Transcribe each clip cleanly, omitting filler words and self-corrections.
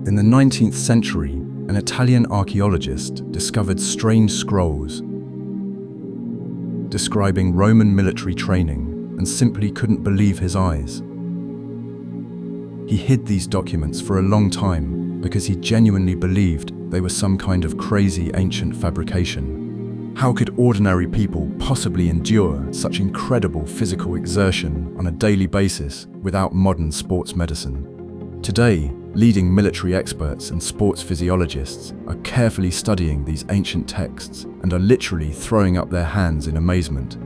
In the 19th century, an Italian archaeologist discovered strange scrolls describing Roman military training and simply couldn't believe his eyes. He hid these documents for a long time because he genuinely believed they were some kind of crazy ancient fabrication. How could ordinary people possibly endure such incredible physical exertion on a daily basis without modern sports medicine? Today, leading military experts and sports physiologists are carefully studying these ancient texts and are literally throwing up their hands in amazement.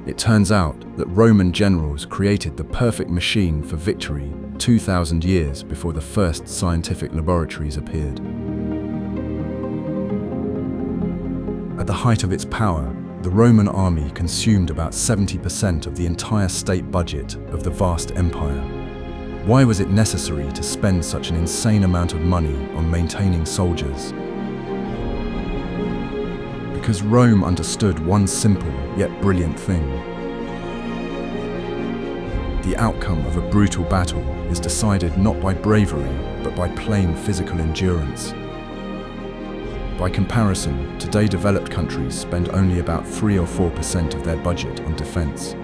It turns out that Roman generals created the perfect machine for victory 2,000 years before the first scientific laboratories appeared. At the height of its power, the Roman army consumed about 70% of the entire state budget of the vast empire. Why was it necessary to spend such an insane amount of money on maintaining soldiers? Because Rome understood one simple yet brilliant thing. The outcome of a brutal battle is decided not by bravery, but by plain physical endurance. By comparison, today developed countries spend only about 3 or 4% of their budget on defense.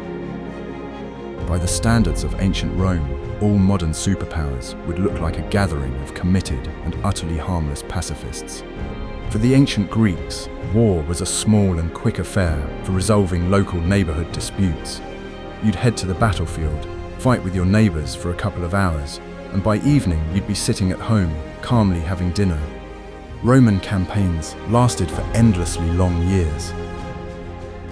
By the standards of ancient Rome, all modern superpowers would look like a gathering of committed and utterly harmless pacifists. For the ancient Greeks, war was a small and quick affair for resolving local neighborhood disputes. You'd head to the battlefield, fight with your neighbors for a couple of hours, and by evening you'd be sitting at home, calmly having dinner. Roman campaigns lasted for endlessly long years,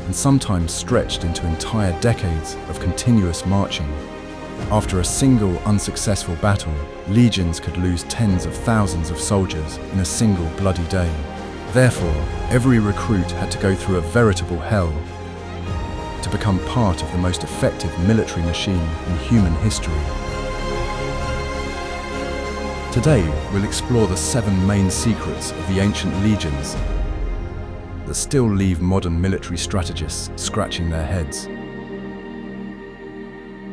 and sometimes stretched into entire decades of continuous marching. After a single unsuccessful battle, legions could lose tens of thousands of soldiers in a single bloody day. Therefore, every recruit had to go through a veritable hell to become part of the most effective military machine in human history. Today, we'll explore the 7 main secrets of the ancient legions that still leave modern military strategists scratching their heads.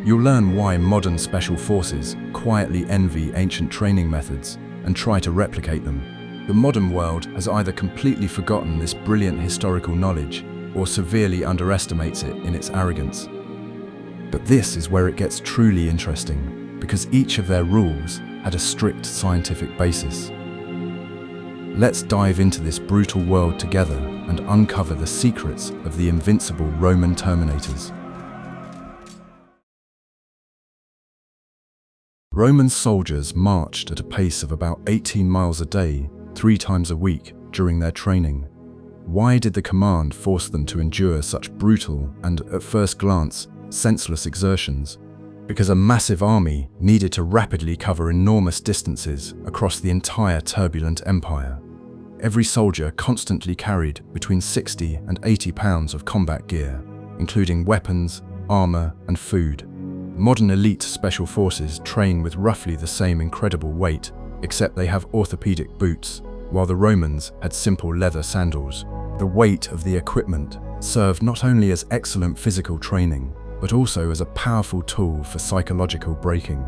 You'll learn why modern special forces quietly envy ancient training methods and try to replicate them. The modern world has either completely forgotten this brilliant historical knowledge or severely underestimates it in its arrogance. But this is where it gets truly interesting, because each of their rules had a strict scientific basis. Let's dive into this brutal world together and uncover the secrets of the invincible Roman Terminators. Roman soldiers marched at a pace of about 18 miles a day, 3 times a week during their training. Why did the command force them to endure such brutal and, at first glance, senseless exertions? Because a massive army needed to rapidly cover enormous distances across the entire turbulent empire. Every soldier constantly carried between 60 and 80 pounds of combat gear, including weapons, armor, and food. Modern elite special forces train with roughly the same incredible weight, except they have orthopedic boots, while the Romans had simple leather sandals. The weight of the equipment served not only as excellent physical training, but also as a powerful tool for psychological braking.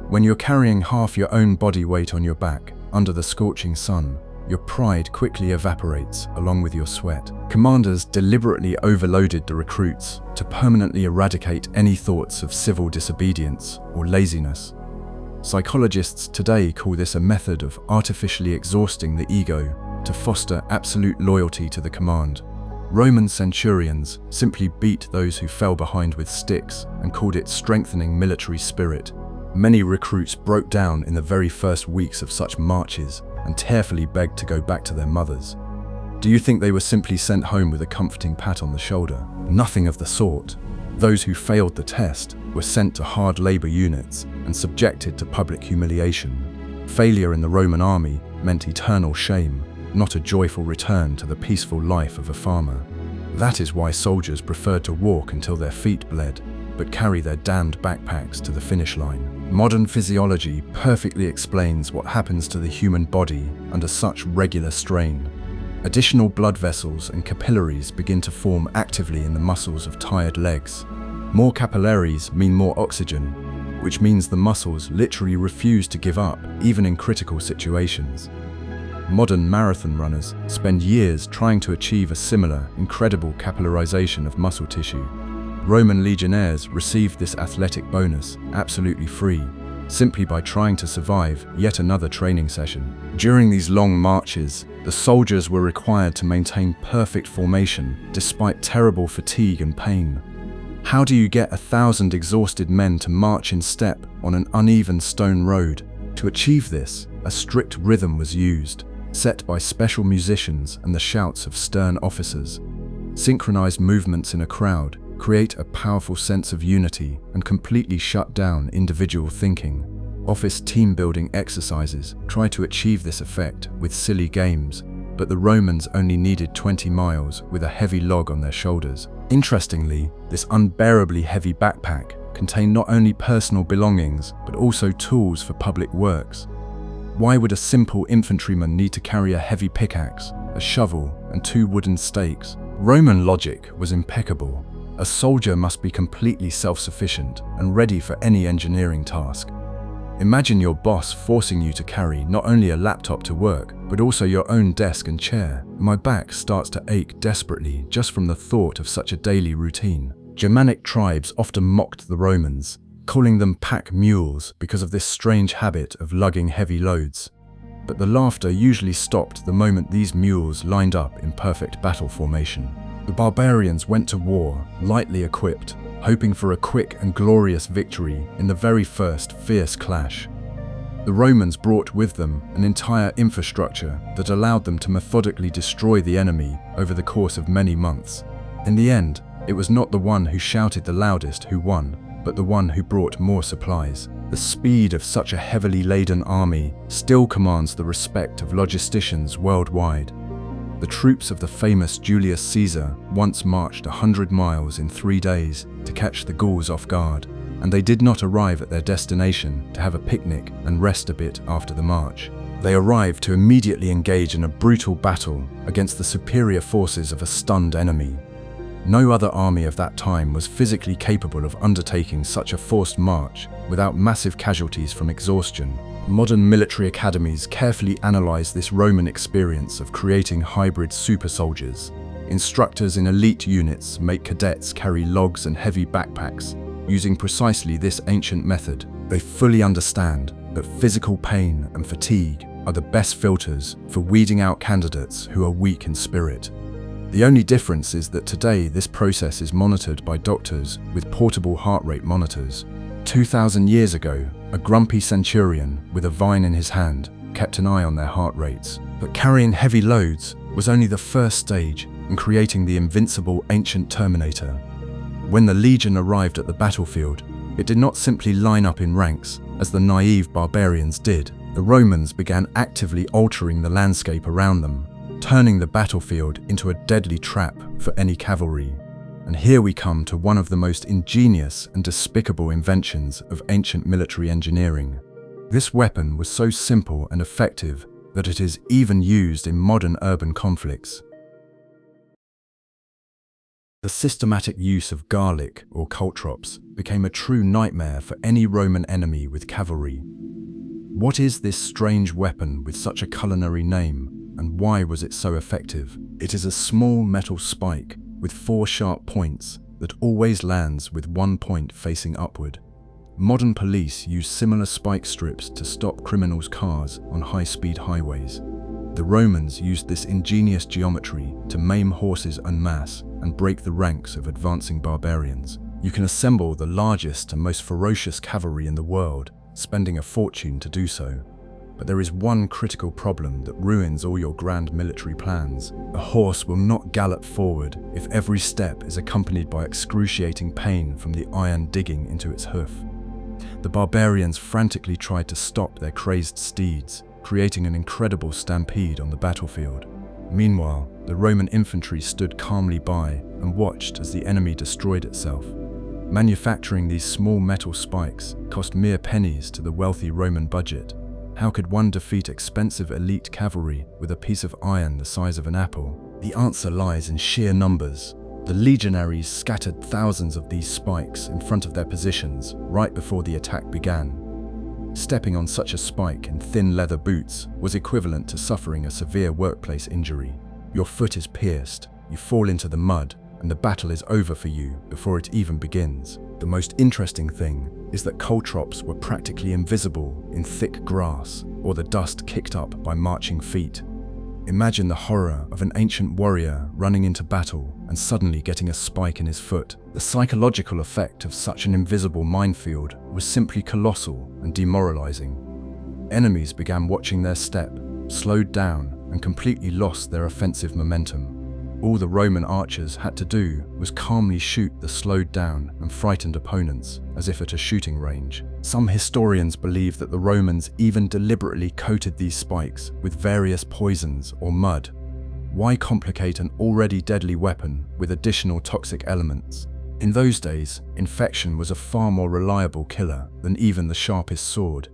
When you're carrying half your own body weight on your back under the scorching sun, your pride quickly evaporates along with your sweat. Commanders deliberately overloaded the recruits to permanently eradicate any thoughts of civil disobedience or laziness. Psychologists today call this a method of artificially exhausting the ego to foster absolute loyalty to the command. Roman centurions simply beat those who fell behind with sticks and called it strengthening military spirit. Many recruits broke down in the very first weeks of such marches and tearfully begged to go back to their mothers. Do you think they were simply sent home with a comforting pat on the shoulder? Nothing of the sort. Those who failed the test were sent to hard labor units and subjected to public humiliation. Failure in the Roman army meant eternal shame, not a joyful return to the peaceful life of a farmer. That is why soldiers preferred to walk until their feet bled, but carry their damned backpacks to the finish line. Modern physiology perfectly explains what happens to the human body under such regular strain. Additional blood vessels and capillaries begin to form actively in the muscles of tired legs. More capillaries mean more oxygen, which means the muscles literally refuse to give up, even in critical situations. Modern marathon runners spend years trying to achieve a similar, incredible capillarization of muscle tissue. Roman legionnaires received this athletic bonus absolutely free, simply by trying to survive yet another training session. During these long marches, the soldiers were required to maintain perfect formation despite terrible fatigue and pain. How do you get 1,000 exhausted men to march in step on an uneven stone road? To achieve this, a strict rhythm was used, set by special musicians and the shouts of stern officers. Synchronized movements in a crowd create a powerful sense of unity and completely shut down individual thinking. Office team-building exercises try to achieve this effect with silly games, but the Romans only needed 20 miles with a heavy log on their shoulders. Interestingly, this unbearably heavy backpack contained not only personal belongings, but also tools for public works. Why would a simple infantryman need to carry a heavy pickaxe, a shovel, and 2 wooden stakes? Roman logic was impeccable. A soldier must be completely self-sufficient and ready for any engineering task. Imagine your boss forcing you to carry not only a laptop to work, but also your own desk and chair. My back starts to ache desperately just from the thought of such a daily routine. Germanic tribes often mocked the Romans, calling them pack mules because of this strange habit of lugging heavy loads. But the laughter usually stopped the moment these mules lined up in perfect battle formation. The barbarians went to war, lightly equipped, hoping for a quick and glorious victory in the very first fierce clash. The Romans brought with them an entire infrastructure that allowed them to methodically destroy the enemy over the course of many months. In the end, it was not the one who shouted the loudest who won, but the one who brought more supplies. The speed of such a heavily laden army still commands the respect of logisticians worldwide. The troops of the famous Julius Caesar once marched 100 miles in 3 days to catch the Gauls off guard, and they did not arrive at their destination to have a picnic and rest a bit after the march. They arrived to immediately engage in a brutal battle against the superior forces of a stunned enemy. No other army of that time was physically capable of undertaking such a forced march without massive casualties from exhaustion. Modern military academies carefully analyze this Roman experience of creating hybrid super soldiers. Instructors in elite units make cadets carry logs and heavy backpacks, using precisely this ancient method. They fully understand that physical pain and fatigue are the best filters for weeding out candidates who are weak in spirit. The only difference is that today this process is monitored by doctors with portable heart rate monitors. 2,000 years ago, a grumpy centurion with a vine in his hand kept an eye on their heart rates. But carrying heavy loads was only the first stage in creating the invincible ancient Terminator. When the legion arrived at the battlefield, it did not simply line up in ranks, as the naive barbarians did. The Romans began actively altering the landscape around them, turning the battlefield into a deadly trap for any cavalry. And here we come to one of the most ingenious and despicable inventions of ancient military engineering. This weapon was so simple and effective that it is even used in modern urban conflicts. The systematic use of garlic, or caltrops, became a true nightmare for any Roman enemy with cavalry. What is this strange weapon with such a culinary name, and why was it so effective? It is a small metal spike with 4 sharp points that always lands with one point facing upward. Modern police use similar spike strips to stop criminals' cars on high-speed highways. The Romans used this ingenious geometry to maim horses en masse and break the ranks of advancing barbarians. You can assemble the largest and most ferocious cavalry in the world, spending a fortune to do so. But there is one critical problem that ruins all your grand military plans. A horse will not gallop forward if every step is accompanied by excruciating pain from the iron digging into its hoof. The barbarians frantically tried to stop their crazed steeds, creating an incredible stampede on the battlefield. Meanwhile, the Roman infantry stood calmly by and watched as the enemy destroyed itself. Manufacturing these small metal spikes cost mere pennies to the wealthy Roman budget. How could one defeat expensive elite cavalry with a piece of iron the size of an apple? The answer lies in sheer numbers. The legionaries scattered thousands of these spikes in front of their positions right before the attack began. Stepping on such a spike in thin leather boots was equivalent to suffering a severe workplace injury. Your foot is pierced, you fall into the mud, and the battle is over for you before it even begins. The most interesting thing is that caltrops were practically invisible in thick grass or the dust kicked up by marching feet. Imagine the horror of an ancient warrior running into battle and suddenly getting a spike in his foot. The psychological effect of such an invisible minefield was simply colossal and demoralizing. Enemies began watching their step, slowed down, and completely lost their offensive momentum. All the Roman archers had to do was calmly shoot the slowed down and frightened opponents, as if at a shooting range. Some historians believe that the Romans even deliberately coated these spikes with various poisons or mud. Why complicate an already deadly weapon with additional toxic elements? In those days, infection was a far more reliable killer than even the sharpest sword.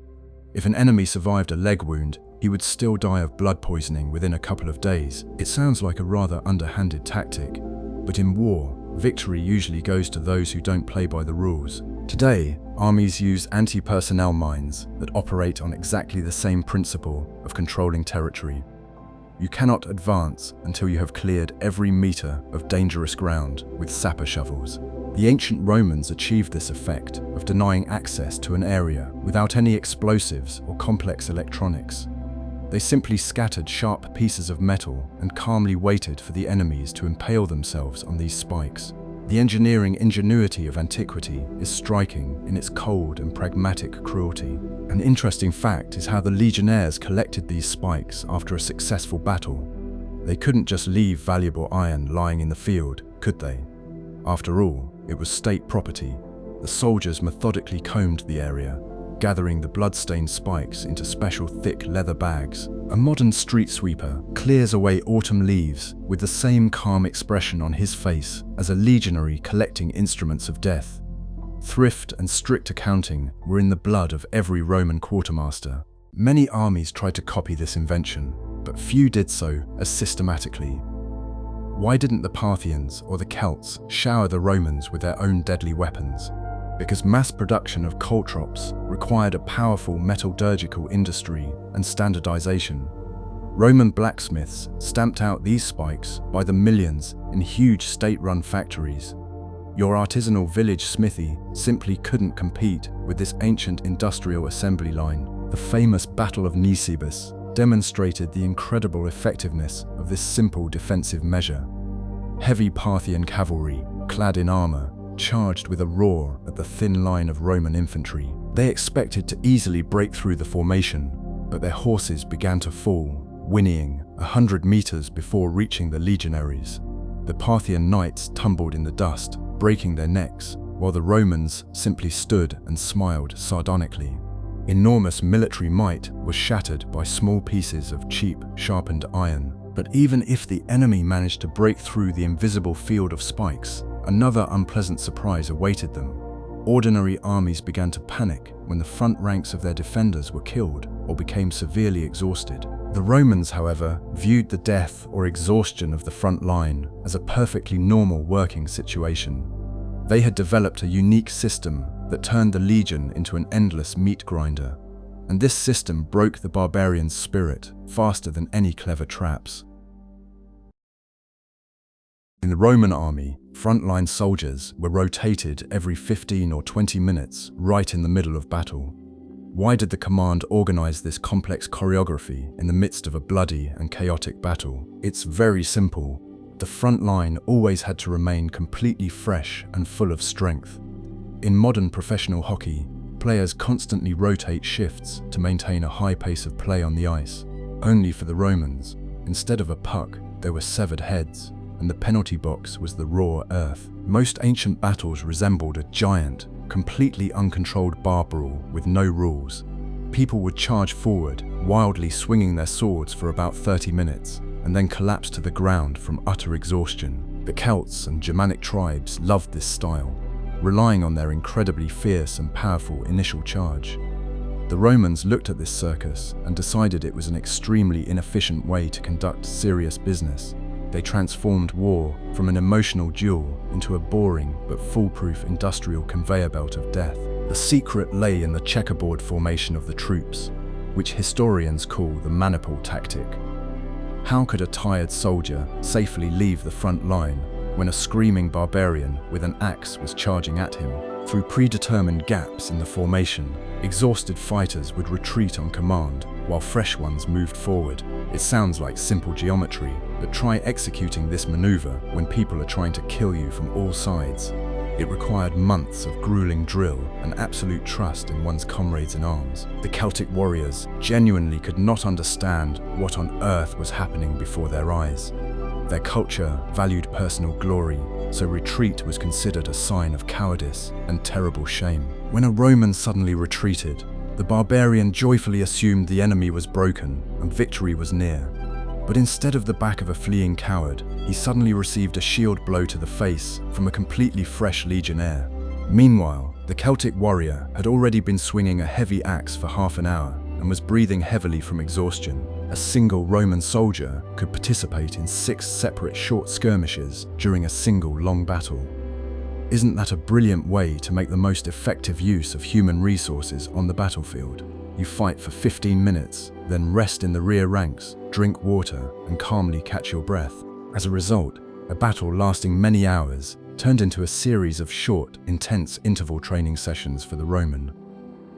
If an enemy survived a leg wound, he would still die of blood poisoning within a couple of days. It sounds like a rather underhanded tactic, but in war, victory usually goes to those who don't play by the rules. Today, armies use anti-personnel mines that operate on exactly the same principle of controlling territory. You cannot advance until you have cleared every meter of dangerous ground with sapper shovels. The ancient Romans achieved this effect of denying access to an area without any explosives or complex electronics. They simply scattered sharp pieces of metal and calmly waited for the enemies to impale themselves on these spikes. The engineering ingenuity of antiquity is striking in its cold and pragmatic cruelty. An interesting fact is how the legionnaires collected these spikes after a successful battle. They couldn't just leave valuable iron lying in the field, could they? After all, it was state property. The soldiers methodically combed the area, gathering the blood-stained spikes into special thick leather bags. A modern street sweeper clears away autumn leaves with the same calm expression on his face as a legionary collecting instruments of death. Thrift and strict accounting were in the blood of every Roman quartermaster. Many armies tried to copy this invention, but few did so as systematically. Why didn't the Parthians or the Celts shower the Romans with their own deadly weapons? Because mass production of caltrops required a powerful metallurgical industry and standardization. Roman blacksmiths stamped out these spikes by the millions in huge state-run factories. Your artisanal village smithy simply couldn't compete with this ancient industrial assembly line. The famous Battle of Nisibis demonstrated the incredible effectiveness of this simple defensive measure. Heavy Parthian cavalry, clad in armor, charged with a roar at the thin line of Roman infantry. They expected to easily break through the formation, but their horses began to fall, whinnying 100 meters before reaching the legionaries. The Parthian knights tumbled in the dust, breaking their necks, while the Romans simply stood and smiled sardonically. Enormous military might was shattered by small pieces of cheap, sharpened iron. But even if the enemy managed to break through the invisible field of spikes, another unpleasant surprise awaited them. Ordinary armies began to panic when the front ranks of their defenders were killed or became severely exhausted. The Romans, however, viewed the death or exhaustion of the front line as a perfectly normal working situation. They had developed a unique system that turned the legion into an endless meat grinder. And this system broke the barbarians' spirit faster than any clever traps. In the Roman army, frontline soldiers were rotated every 15 or 20 minutes right in the middle of battle. Why did the command organize this complex choreography in the midst of a bloody and chaotic battle? It's very simple. The front line always had to remain completely fresh and full of strength. In modern professional hockey, players constantly rotate shifts to maintain a high pace of play on the ice. Only for the Romans, instead of a puck, there were severed heads, and the penalty box was the raw earth. Most ancient battles resembled a giant, completely uncontrolled bar brawl with no rules. People would charge forward, wildly swinging their swords for about 30 minutes, and then collapse to the ground from utter exhaustion. The Celts and Germanic tribes loved this style, relying on their incredibly fierce and powerful initial charge. The Romans looked at this circus and decided it was an extremely inefficient way to conduct serious business. They transformed war from an emotional duel into a boring but foolproof industrial conveyor belt of death. The secret lay in the checkerboard formation of the troops, which historians call the maniple tactic. How could a tired soldier safely leave the front line when a screaming barbarian with an axe was charging at him? Through predetermined gaps in the formation, exhausted fighters would retreat on command while fresh ones moved forward. It sounds like simple geometry, but try executing this maneuver when people are trying to kill you from all sides. It required months of grueling drill and absolute trust in one's comrades in arms. The Celtic warriors genuinely could not understand what on earth was happening before their eyes. Their culture valued personal glory, so retreat was considered a sign of cowardice and terrible shame. When a Roman suddenly retreated, the barbarian joyfully assumed the enemy was broken and victory was near. But instead of the back of a fleeing coward, he suddenly received a shield blow to the face from a completely fresh legionnaire. Meanwhile, the Celtic warrior had already been swinging a heavy axe for half an hour and was breathing heavily from exhaustion. A single Roman soldier could participate in 6 separate short skirmishes during a single long battle. Isn't that a brilliant way to make the most effective use of human resources on the battlefield? You fight for 15 minutes, then rest in the rear ranks, drink water, and calmly catch your breath. As a result, a battle lasting many hours turned into a series of short, intense interval training sessions for the Roman.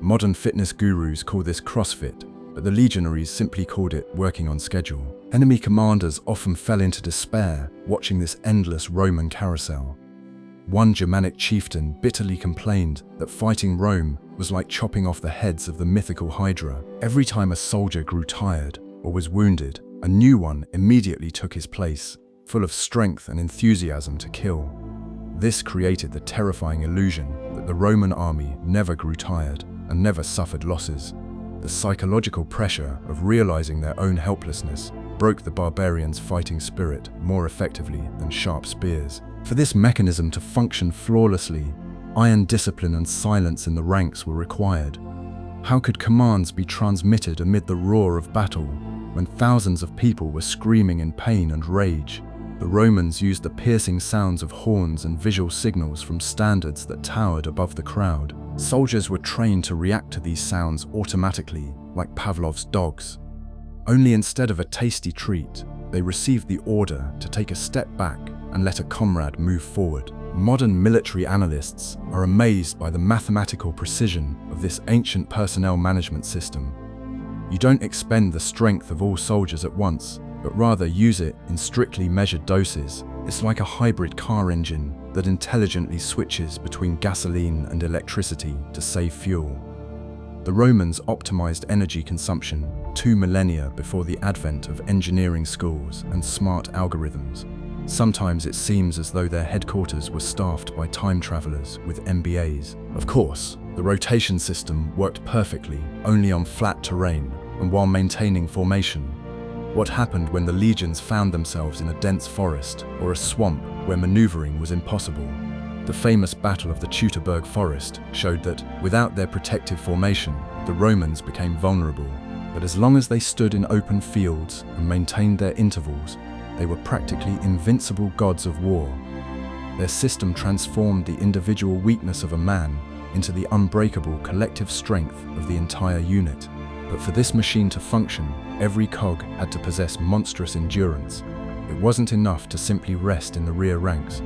Modern fitness gurus call this CrossFit, but the legionaries simply called it working on schedule. Enemy commanders often fell into despair watching this endless Roman carousel. One Germanic chieftain bitterly complained that fighting Rome was like chopping off the heads of the mythical Hydra. Every time a soldier grew tired or was wounded, a new one immediately took his place, full of strength and enthusiasm to kill. This created the terrifying illusion that the Roman army never grew tired and never suffered losses. The psychological pressure of realizing their own helplessness broke the barbarians' fighting spirit more effectively than sharp spears. For this mechanism to function flawlessly, iron discipline and silence in the ranks were required. How could commands be transmitted amid the roar of battle when thousands of people were screaming in pain and rage? The Romans used the piercing sounds of horns and visual signals from standards that towered above the crowd. Soldiers were trained to react to these sounds automatically, like Pavlov's dogs. Only instead of a tasty treat, they received the order to take a step back and let a comrade move forward. Modern military analysts are amazed by the mathematical precision of this ancient personnel management system. You don't expend the strength of all soldiers at once, but rather use it in strictly measured doses. It's like a hybrid car engine that intelligently switches between gasoline and electricity to save fuel. The Romans optimized energy consumption 2 millennia before the advent of engineering schools and smart algorithms. Sometimes it seems as though their headquarters were staffed by time travelers with MBAs. Of course, the rotation system worked perfectly only on flat terrain and while maintaining formation. What happened when the legions found themselves in a dense forest or a swamp where maneuvering was impossible? The famous Battle of the Teutoburg Forest showed that, without their protective formation, the Romans became vulnerable. But as long as they stood in open fields and maintained their intervals, they were practically invincible gods of war. Their system transformed the individual weakness of a man into the unbreakable collective strength of the entire unit. But for this machine to function, every cog had to possess monstrous endurance. It wasn't enough to simply rest in the rear ranks.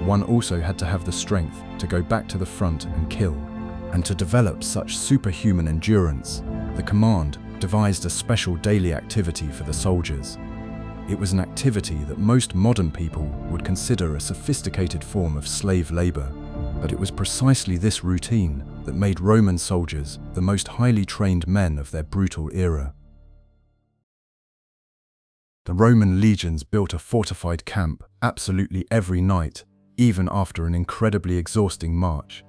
One also had to have the strength to go back to the front and kill. And to develop such superhuman endurance, the command devised a special daily activity for the soldiers. It was an activity that most modern people would consider a sophisticated form of slave labor. But it was precisely this routine that made Roman soldiers the most highly trained men of their brutal era. The Roman legions built a fortified camp absolutely every night, even after an incredibly exhausting march.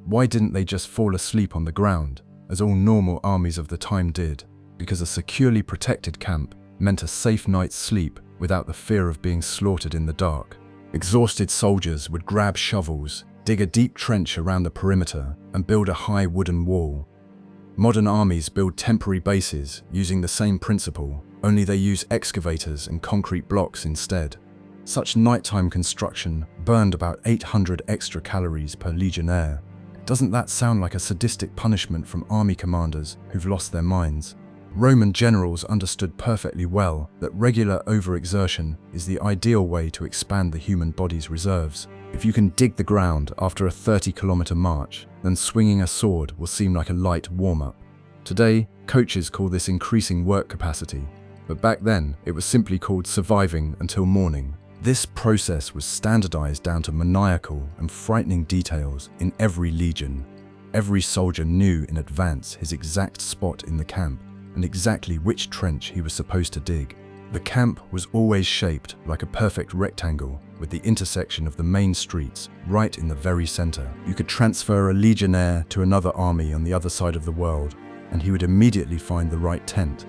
Why didn't they just fall asleep on the ground, as all normal armies of the time did? Because a securely protected camp meant a safe night's sleep without the fear of being slaughtered in the dark. Exhausted soldiers would grab shovels, dig a deep trench around the perimeter, and build a high wooden wall. Modern armies build temporary bases using the same principle, only they use excavators and concrete blocks instead. Such nighttime construction burned about 800 extra calories per legionnaire. Doesn't that sound like a sadistic punishment from army commanders who've lost their minds? Roman generals understood perfectly well that regular overexertion is the ideal way to expand the human body's reserves. If you can dig the ground after a 30-kilometer march, then swinging a sword will seem like a light warm-up. Today, coaches call this increasing work capacity, but back then it was simply called surviving until morning. This process was standardized down to maniacal and frightening details in every legion. Every soldier knew in advance his exact spot in the camp and exactly which trench he was supposed to dig. The camp was always shaped like a perfect rectangle, with the intersection of the main streets right in the very center. You could transfer a legionnaire to another army on the other side of the world, and he would immediately find the right tent.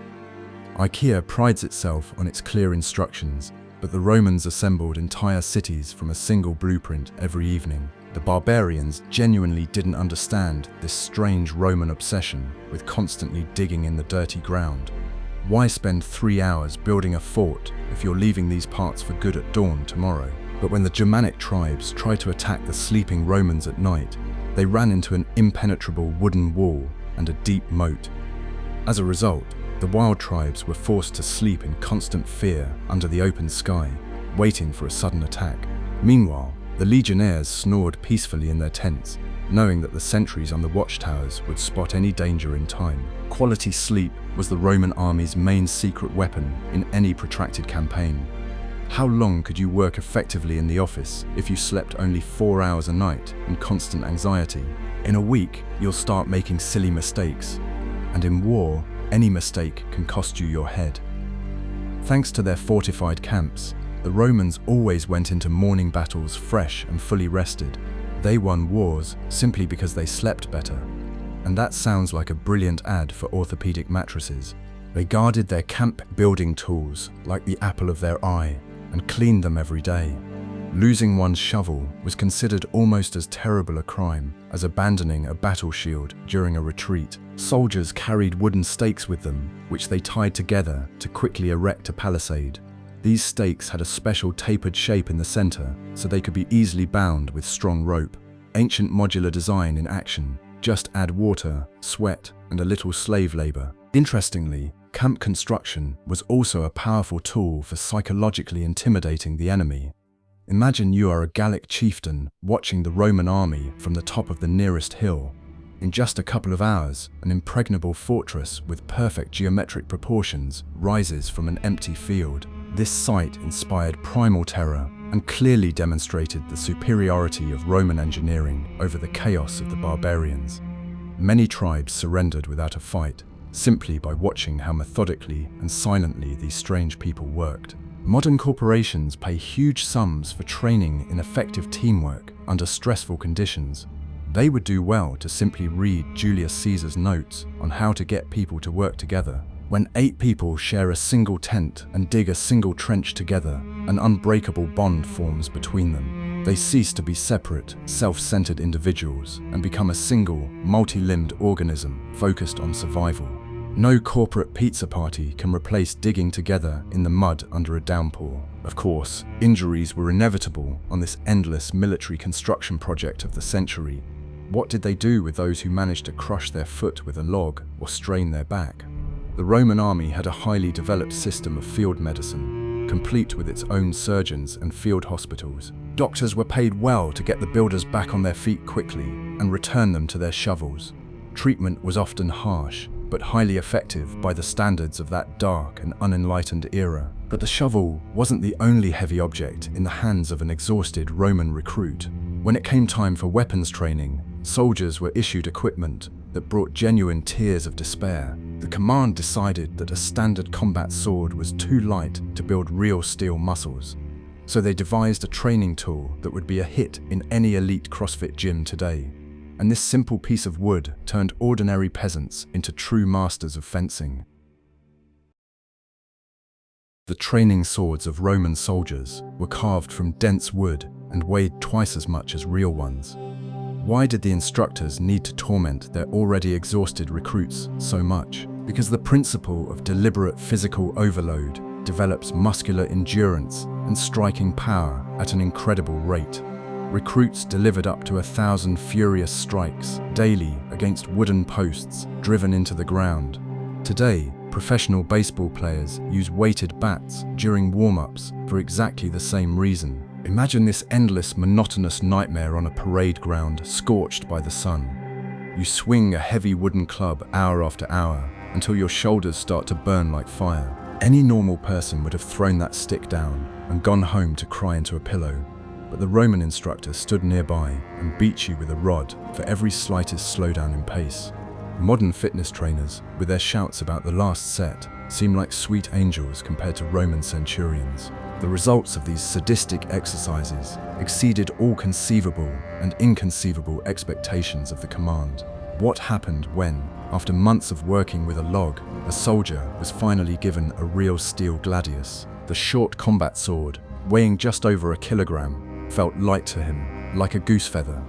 IKEA prides itself on its clear instructions, but the Romans assembled entire cities from a single blueprint every evening. The barbarians genuinely didn't understand this strange Roman obsession with constantly digging in the dirty ground. Why spend 3 hours building a fort if you're leaving these parts for good at dawn tomorrow? But when the Germanic tribes tried to attack the sleeping Romans at night, they ran into an impenetrable wooden wall and a deep moat. As a result, the wild tribes were forced to sleep in constant fear under the open sky, waiting for a sudden attack. Meanwhile, the legionnaires snored peacefully in their tents, knowing that the sentries on the watchtowers would spot any danger in time. Quality sleep was the Roman army's main secret weapon in any protracted campaign. How long could you work effectively in the office if you slept only 4 hours a night in constant anxiety? In a week, you'll start making silly mistakes, and in war, any mistake can cost you your head. Thanks to their fortified camps, the Romans always went into morning battles fresh and fully rested. They won wars simply because they slept better. And that sounds like a brilliant ad for orthopedic mattresses. They guarded their camp-building tools like the apple of their eye and cleaned them every day. Losing one's shovel was considered almost as terrible a crime as abandoning a battle shield during a retreat. Soldiers carried wooden stakes with them, which they tied together to quickly erect a palisade. These stakes had a special tapered shape in the center, so they could be easily bound with strong rope. Ancient modular design in action. Just add water, sweat, and a little slave labor. Interestingly, camp construction was also a powerful tool for psychologically intimidating the enemy. Imagine you are a Gallic chieftain watching the Roman army from the top of the nearest hill. In just a couple of hours, an impregnable fortress with perfect geometric proportions rises from an empty field. This sight inspired primal terror and clearly demonstrated the superiority of Roman engineering over the chaos of the barbarians. Many tribes surrendered without a fight, simply by watching how methodically and silently these strange people worked. Modern corporations pay huge sums for training in effective teamwork under stressful conditions. They would do well to simply read Julius Caesar's notes on how to get people to work together. When 8 people share a single tent and dig a single trench together, an unbreakable bond forms between them. They cease to be separate, self-centered individuals and become a single, multi-limbed organism focused on survival. No corporate pizza party can replace digging together in the mud under a downpour. Of course, injuries were inevitable on this endless military construction project of the century. What did they do with those who managed to crush their foot with a log or strain their back? The Roman army had a highly developed system of field medicine, complete with its own surgeons and field hospitals. Doctors were paid well to get the builders back on their feet quickly and return them to their shovels. Treatment was often harsh, but highly effective by the standards of that dark and unenlightened era. But the shovel wasn't the only heavy object in the hands of an exhausted Roman recruit. When it came time for weapons training, soldiers were issued equipment that brought genuine tears of despair. The command decided that a standard combat sword was too light to build real steel muscles. So they devised a training tool that would be a hit in any elite CrossFit gym today. And this simple piece of wood turned ordinary peasants into true masters of fencing. The training swords of Roman soldiers were carved from dense wood and weighed twice as much as real ones. Why did the instructors need to torment their already exhausted recruits so much? Because the principle of deliberate physical overload develops muscular endurance and striking power at an incredible rate. Recruits delivered up to 1,000 furious strikes daily against wooden posts driven into the ground. Today, professional baseball players use weighted bats during warm-ups for exactly the same reason. Imagine this endless, monotonous nightmare on a parade ground scorched by the sun. You swing a heavy wooden club hour after hour until your shoulders start to burn like fire. Any normal person would have thrown that stick down and gone home to cry into a pillow. But the Roman instructor stood nearby and beat you with a rod for every slightest slowdown in pace. Modern fitness trainers, with their shouts about the last set, seem like sweet angels compared to Roman centurions. The results of these sadistic exercises exceeded all conceivable and inconceivable expectations of the command. What happened when, after months of working with a log, a soldier was finally given a real steel gladius? The short combat sword, weighing just over a kilogram, felt light to him, like a goose feather.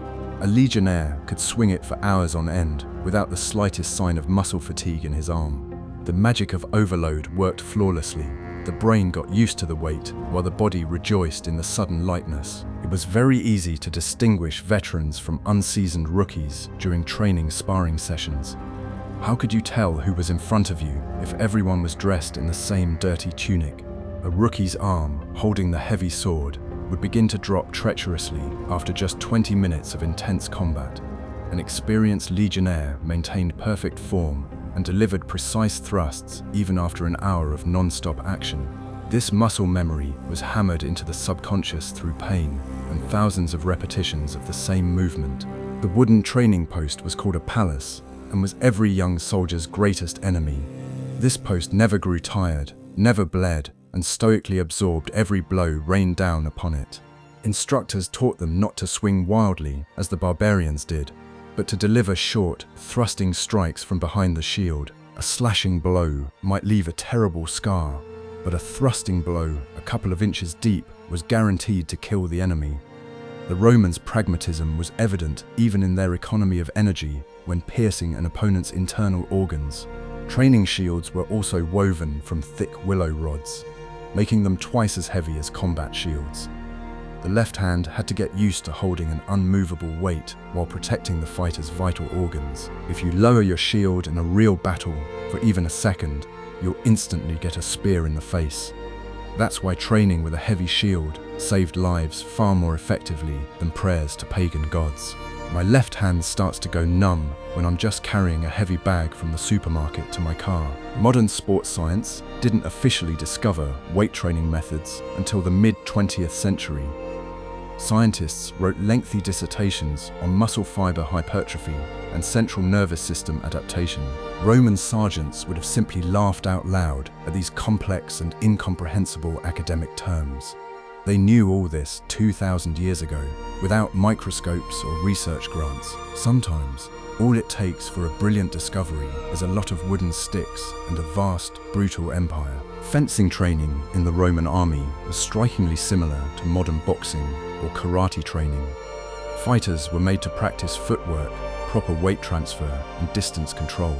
A legionnaire could swing it for hours on end without the slightest sign of muscle fatigue in his arm. The magic of overload worked flawlessly. The brain got used to the weight, while the body rejoiced in the sudden lightness. It was very easy to distinguish veterans from unseasoned rookies during training sparring sessions. How could you tell who was in front of you if everyone was dressed in the same dirty tunic? A rookie's arm, holding the heavy sword, would begin to drop treacherously after just 20 minutes of intense combat. An experienced legionnaire maintained perfect form and delivered precise thrusts even after an hour of non-stop action. This muscle memory was hammered into the subconscious through pain and thousands of repetitions of the same movement. The wooden training post was called a palace and was every young soldier's greatest enemy. This post never grew tired, never bled, and stoically absorbed every blow rained down upon it. Instructors taught them not to swing wildly, as the barbarians did, but to deliver short, thrusting strikes from behind the shield. A slashing blow might leave a terrible scar, but a thrusting blow a couple of inches deep was guaranteed to kill the enemy. The Romans' pragmatism was evident even in their economy of energy when piercing an opponent's internal organs. Training shields were also woven from thick willow rods, making them twice as heavy as combat shields. The left hand had to get used to holding an unmovable weight while protecting the fighter's vital organs. If you lower your shield in a real battle for even a second, you'll instantly get a spear in the face. That's why training with a heavy shield saved lives far more effectively than prayers to pagan gods. My left hand starts to go numb when I'm just carrying a heavy bag from the supermarket to my car. Modern sports science didn't officially discover weight training methods until the mid-20th century. Scientists wrote lengthy dissertations on muscle fiber hypertrophy and central nervous system adaptation. Roman sergeants would have simply laughed out loud at these complex and incomprehensible academic terms. They knew all this 2,000 years ago, without microscopes or research grants. Sometimes, all it takes for a brilliant discovery is a lot of wooden sticks and a vast, brutal empire. Fencing training in the Roman army was strikingly similar to modern boxing or karate training. Fighters were made to practice footwork, proper weight transfer, and distance control.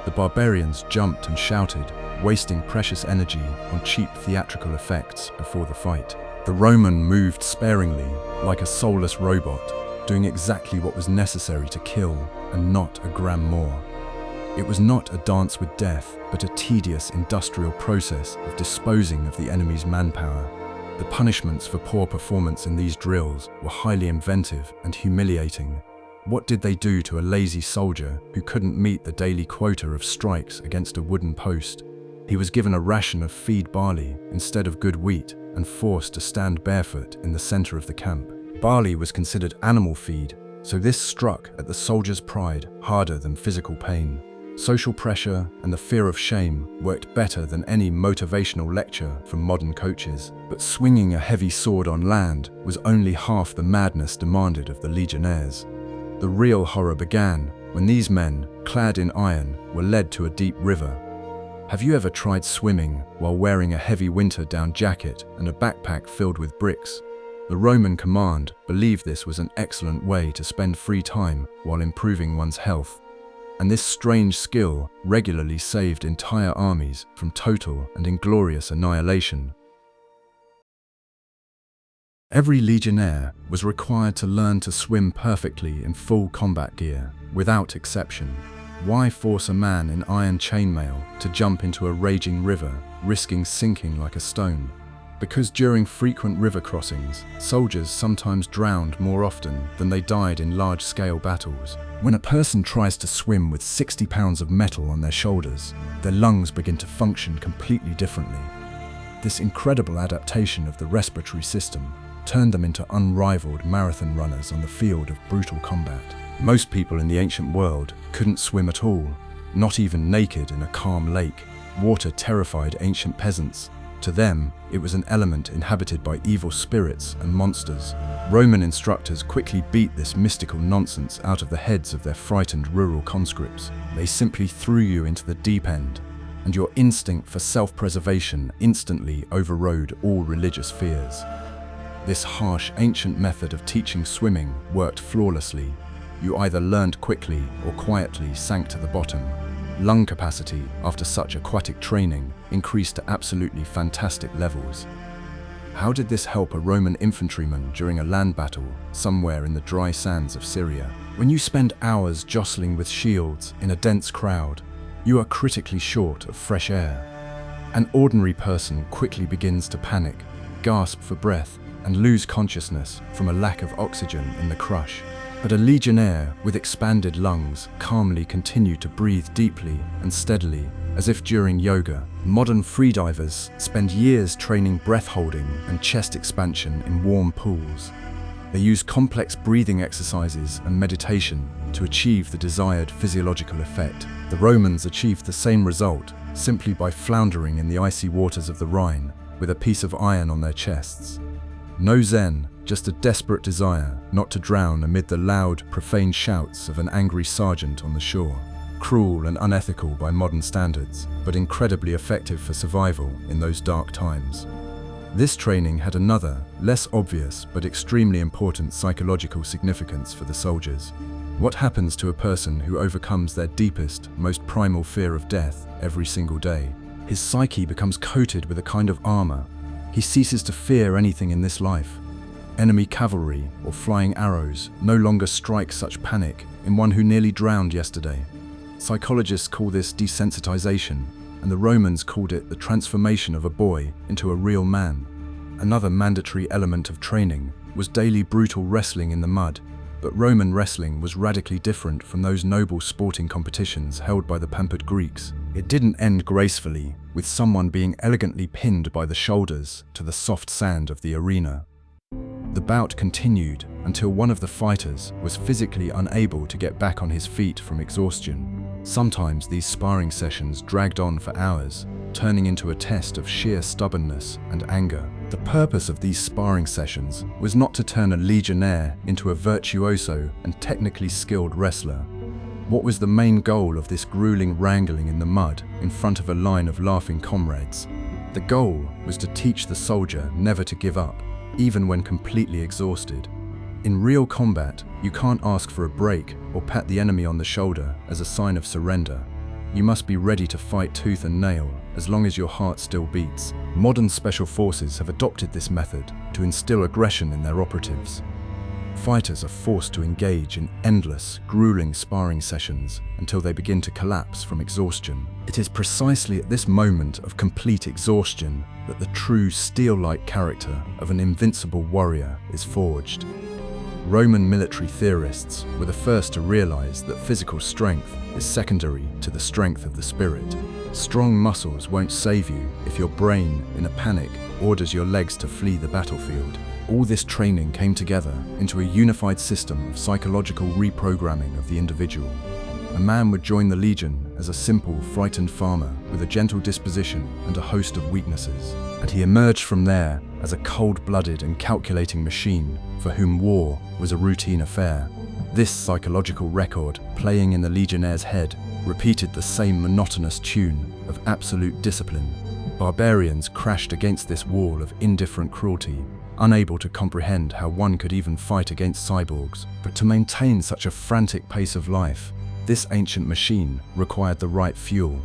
The barbarians jumped and shouted, wasting precious energy on cheap theatrical effects before the fight. The Roman moved sparingly, like a soulless robot, doing exactly what was necessary to kill, and not a gram more. It was not a dance with death, but a tedious industrial process of disposing of the enemy's manpower. The punishments for poor performance in these drills were highly inventive and humiliating. What did they do to a lazy soldier who couldn't meet the daily quota of strikes against a wooden post? He was given a ration of feed barley instead of good wheat and forced to stand barefoot in the center of the camp. Barley was considered animal feed, so this struck at the soldier's pride harder than physical pain. Social pressure and the fear of shame worked better than any motivational lecture from modern coaches. But swinging a heavy sword on land was only half the madness demanded of the legionnaires. The real horror began when these men, clad in iron, were led to a deep river. Have you ever tried swimming while wearing a heavy winter-down jacket and a backpack filled with bricks? The Roman command believed this was an excellent way to spend free time while improving one's health. and this strange skill regularly saved entire armies from total and inglorious annihilation. Every legionnaire was required to learn to swim perfectly in full combat gear, without exception. Why force a man in iron chainmail to jump into a raging river, risking sinking like a stone? Because during frequent river crossings, soldiers sometimes drowned more often than they died in large-scale battles. When a person tries to swim with 60 pounds of metal on their shoulders, their lungs begin to function completely differently. This incredible adaptation of the respiratory system turned them into unrivaled marathon runners on the field of brutal combat. Most people in the ancient world couldn't swim at all, not even naked in a calm lake. Water terrified ancient peasants. To them, it was an element inhabited by evil spirits and monsters. Roman instructors quickly beat this mystical nonsense out of the heads of their frightened rural conscripts. They simply threw you into the deep end, and your instinct for self-preservation instantly overrode all religious fears. This harsh, ancient method of teaching swimming worked flawlessly. You either learned quickly or quietly sank to the bottom. Lung capacity after such aquatic training increased to absolutely fantastic levels. How did this help a Roman infantryman during a land battle somewhere in the dry sands of Syria? When you spend hours jostling with shields in a dense crowd, you are critically short of fresh air. An ordinary person quickly begins to panic, gasp for breath, and lose consciousness from a lack of oxygen in the crush. But a legionnaire with expanded lungs calmly continued to breathe deeply and steadily, as if during yoga. Modern freedivers spend years training breath holding and chest expansion in warm pools. They use complex breathing exercises and meditation to achieve the desired physiological effect. The Romans achieved the same result simply by floundering in the icy waters of the Rhine with a piece of iron on their chests. No zen, just a desperate desire not to drown amid the loud, profane shouts of an angry sergeant on the shore. Cruel and unethical by modern standards, but incredibly effective for survival in those dark times. This training had another, less obvious but extremely important psychological significance for the soldiers. What happens to a person who overcomes their deepest, most primal fear of death every single day? His psyche becomes coated with a kind of armor. He ceases to fear anything in this life. Enemy cavalry or flying arrows no longer strike such panic in one who nearly drowned yesterday. Psychologists call this desensitization, and the Romans called it the transformation of a boy into a real man. Another mandatory element of training was daily brutal wrestling in the mud, but Roman wrestling was radically different from those noble sporting competitions held by the pampered Greeks. It didn't end gracefully, with someone being elegantly pinned by the shoulders to the soft sand of the arena. The bout continued until one of the fighters was physically unable to get back on his feet from exhaustion. Sometimes these sparring sessions dragged on for hours, turning into a test of sheer stubbornness and anger. The purpose of these sparring sessions was not to turn a legionnaire into a virtuoso and technically skilled wrestler. What was the main goal of this grueling wrangling in the mud in front of a line of laughing comrades? The goal was to teach the soldier never to give up, even when completely exhausted. In real combat, you can't ask for a break or pat the enemy on the shoulder as a sign of surrender. You must be ready to fight tooth and nail as long as your heart still beats. Modern special forces have adopted this method to instill aggression in their operatives. Fighters are forced to engage in endless, grueling sparring sessions until they begin to collapse from exhaustion. It is precisely at this moment of complete exhaustion that the true steel-like character of an invincible warrior is forged. Roman military theorists were the first to realize that physical strength is secondary to the strength of the spirit. Strong muscles won't save you if your brain, in a panic, orders your legs to flee the battlefield. All this training came together into a unified system of psychological reprogramming of the individual. A man would join the legion as a simple, frightened farmer with a gentle disposition and a host of weaknesses, and he emerged from there as a cold-blooded and calculating machine for whom war was a routine affair. This psychological record, playing in the legionnaire's head, repeated the same monotonous tune of absolute discipline. Barbarians crashed against this wall of indifferent cruelty, unable to comprehend how one could even fight against cyborgs. But to maintain such a frantic pace of life, This ancient machine required the right fuel.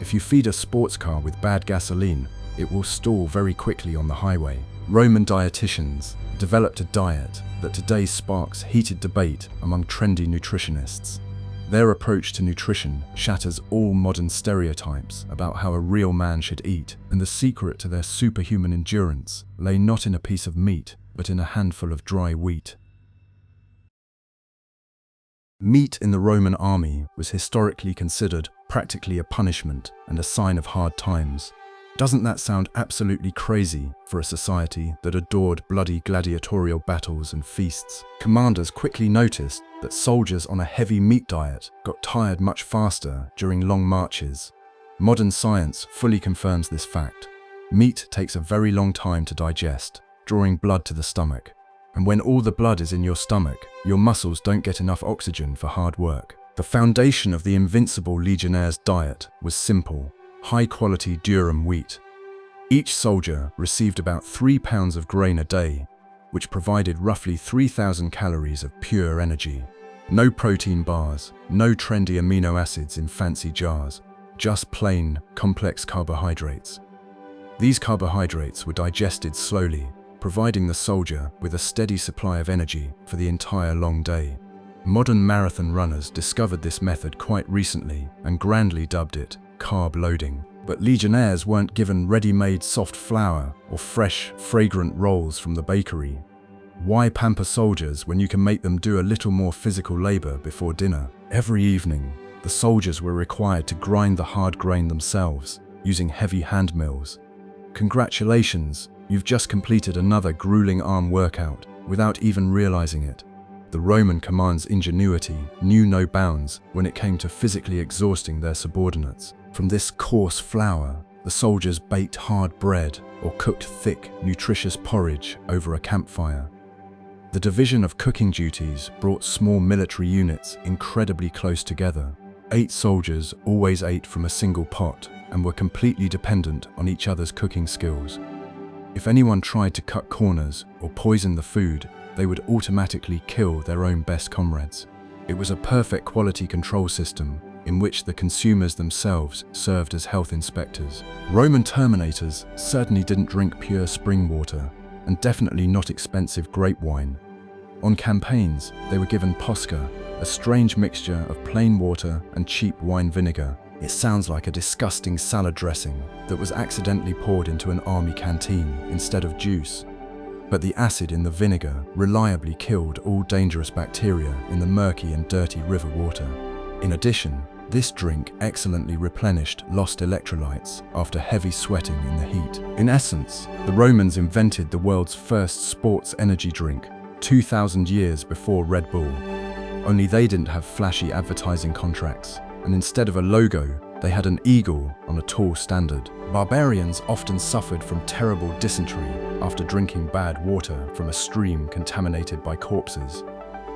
If you feed a sports car with bad gasoline, it will stall very quickly on the highway. Roman dietitians developed a diet that today sparks heated debate among trendy nutritionists. Their approach to nutrition shatters all modern stereotypes about how a real man should eat, and the secret to their superhuman endurance lay not in a piece of meat, but in a handful of dry wheat. Meat in the Roman army was historically considered practically a punishment and a sign of hard times. Doesn't that sound absolutely crazy for a society that adored bloody gladiatorial battles and feasts? Commanders quickly noticed that soldiers on a heavy meat diet got tired much faster during long marches. Modern science fully confirms this fact. Meat takes a very long time to digest, drawing blood to the stomach. And when all the blood is in your stomach, your muscles don't get enough oxygen for hard work. The foundation of the invincible legionnaires' diet was simple: high-quality durum wheat. Each soldier received about 3 pounds of grain a day, which provided roughly 3,000 calories of pure energy. No protein bars, no trendy amino acids in fancy jars, just plain, complex carbohydrates. These carbohydrates were digested slowly, providing the soldier with a steady supply of energy for the entire long day. Modern marathon runners discovered this method quite recently and grandly dubbed it carb loading. But legionnaires weren't given ready-made soft flour or fresh, fragrant rolls from the bakery. Why pamper soldiers when you can make them do a little more physical labor before dinner? Every evening, the soldiers were required to grind the hard grain themselves, using heavy hand mills. Congratulations, you've just completed another grueling arm workout without even realizing it. The Roman command's ingenuity knew no bounds when it came to physically exhausting their subordinates. From this coarse flour, the soldiers baked hard bread or cooked thick, nutritious porridge over a campfire. The division of cooking duties brought small military units incredibly close together. 8 soldiers always ate from a single pot and were completely dependent on each other's cooking skills. If anyone tried to cut corners or poison the food, they would automatically kill their own best comrades. It was a perfect quality control system in which the consumers themselves served as health inspectors. Roman terminators certainly didn't drink pure spring water, and definitely not expensive grape wine. On campaigns, they were given posca, a strange mixture of plain water and cheap wine vinegar. It sounds like a disgusting salad dressing that was accidentally poured into an army canteen instead of juice. But the acid in the vinegar reliably killed all dangerous bacteria in the murky and dirty river water. In addition, this drink excellently replenished lost electrolytes after heavy sweating in the heat. In essence, the Romans invented the world's first sports energy drink 2,000 years before Red Bull. Only they didn't have flashy advertising contracts, and instead of a logo, they had an eagle on a tall standard. Barbarians often suffered from terrible dysentery after drinking bad water from a stream contaminated by corpses.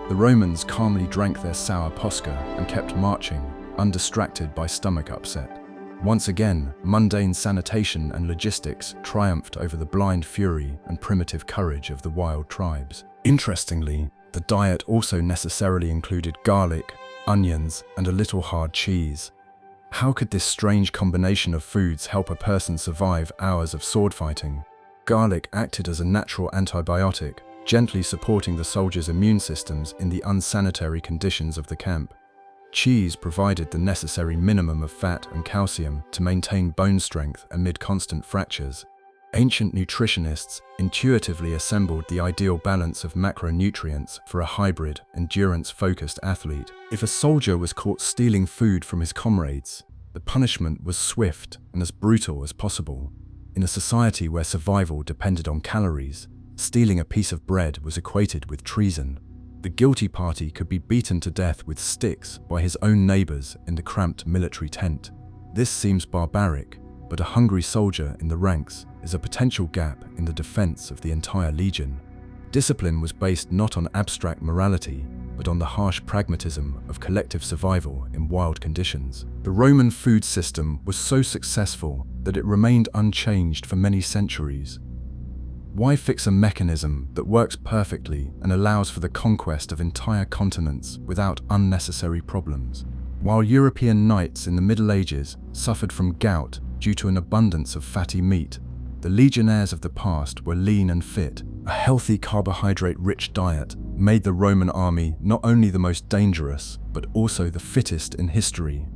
The Romans calmly drank their sour posca and kept marching, undistracted by stomach upset. Once again, mundane sanitation and logistics triumphed over the blind fury and primitive courage of the wild tribes. Interestingly, the diet also necessarily included garlic, onions, and a little hard cheese. How could this strange combination of foods help a person survive hours of sword fighting? Garlic acted as a natural antibiotic, gently supporting the soldiers' immune systems in the unsanitary conditions of the camp. Cheese provided the necessary minimum of fat and calcium to maintain bone strength amid constant fractures. Ancient nutritionists intuitively assembled the ideal balance of macronutrients for a hybrid, endurance-focused athlete. If a soldier was caught stealing food from his comrades, the punishment was swift and as brutal as possible. In a society where survival depended on calories, stealing a piece of bread was equated with treason. The guilty party could be beaten to death with sticks by his own neighbors in the cramped military tent. This seems barbaric, but a hungry soldier in the ranks is a potential gap in the defense of the entire legion. Discipline was based not on abstract morality, but on the harsh pragmatism of collective survival in wild conditions. The Roman food system was so successful that it remained unchanged for many centuries. Why fix a mechanism that works perfectly and allows for the conquest of entire continents without unnecessary problems? While European knights in the Middle Ages suffered from gout due to an abundance of fatty meat, the legionnaires of the past were lean and fit. A healthy carbohydrate-rich diet made the Roman army not only the most dangerous, but also the fittest in history.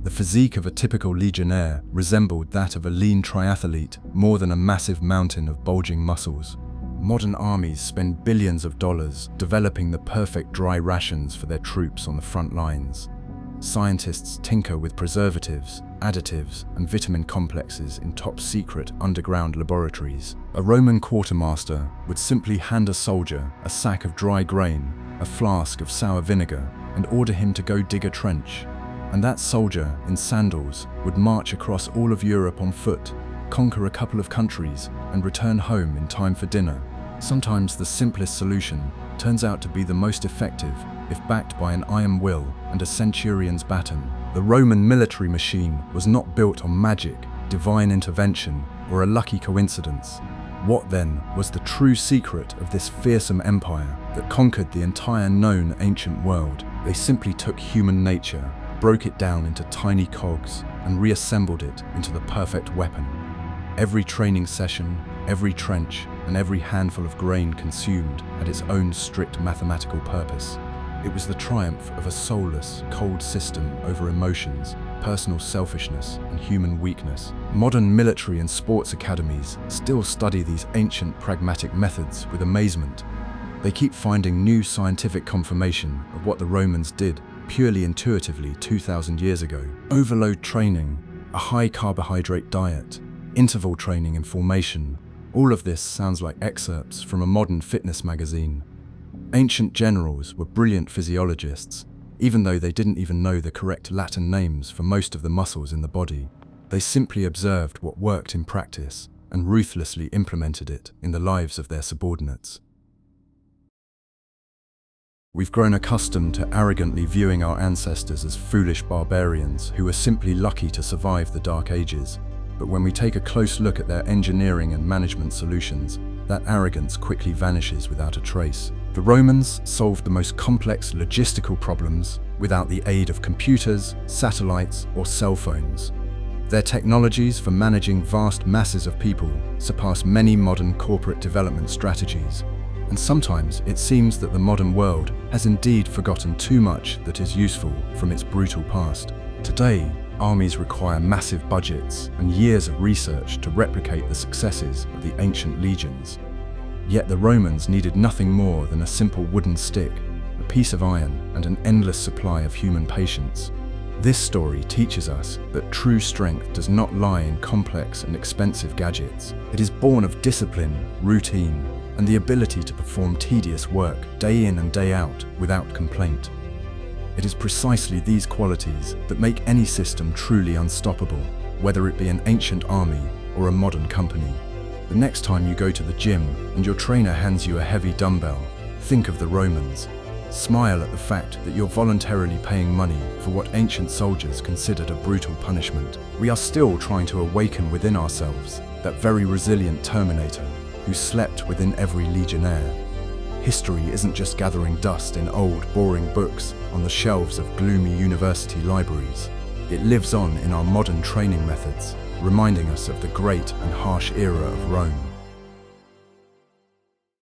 The physique of a typical legionnaire resembled that of a lean triathlete more than a massive mountain of bulging muscles. Modern armies spend billions of dollars developing the perfect dry rations for their troops on the front lines. Scientists tinker with preservatives, additives, and vitamin complexes in top-secret underground laboratories. A Roman quartermaster would simply hand a soldier a sack of dry grain, a flask of sour vinegar, and order him to go dig a trench. And that soldier, in sandals, would march across all of Europe on foot, conquer a couple of countries, and return home in time for dinner. Sometimes the simplest solution turns out to be the most effective if backed by an iron will and a centurion's baton. The Roman military machine was not built on magic, divine intervention, or a lucky coincidence. What then was the true secret of this fearsome empire that conquered the entire known ancient world? They simply took human nature, broke it down into tiny cogs, and reassembled it into the perfect weapon. Every training session, every trench, and every handful of grain consumed had its own strict mathematical purpose. It was the triumph of a soulless, cold system over emotions, personal selfishness, and human weakness. Modern military and sports academies still study these ancient pragmatic methods with amazement. They keep finding new scientific confirmation of what the Romans did purely intuitively 2,000 years ago. Overload training, a high carbohydrate diet, interval training and formation, all of this sounds like excerpts from a modern fitness magazine. Ancient generals were brilliant physiologists, even though they didn't even know the correct Latin names for most of the muscles in the body. They simply observed what worked in practice and ruthlessly implemented it in the lives of their subordinates. We've grown accustomed to arrogantly viewing our ancestors as foolish barbarians who were simply lucky to survive the Dark Ages. But when we take a close look at their engineering and management solutions, that arrogance quickly vanishes without a trace. The Romans solved the most complex logistical problems without the aid of computers, satellites, or cell phones. Their technologies for managing vast masses of people surpass many modern corporate development strategies. And sometimes it seems that the modern world has indeed forgotten too much that is useful from its brutal past. Today, armies require massive budgets and years of research to replicate the successes of the ancient legions. Yet the Romans needed nothing more than a simple wooden stick, a piece of iron, and an endless supply of human patience. This story teaches us that true strength does not lie in complex and expensive gadgets. It is born of discipline, routine, and the ability to perform tedious work day in and day out without complaint. It is precisely these qualities that make any system truly unstoppable, whether it be an ancient army or a modern company. The next time you go to the gym and your trainer hands you a heavy dumbbell, think of the Romans. Smile at the fact that you're voluntarily paying money for what ancient soldiers considered a brutal punishment. We are still trying to awaken within ourselves that very resilient Terminator who slept within every legionnaire. History isn't just gathering dust in old, boring books on the shelves of gloomy university libraries. It lives on in our modern training methods, reminding us of the great and harsh era of Rome.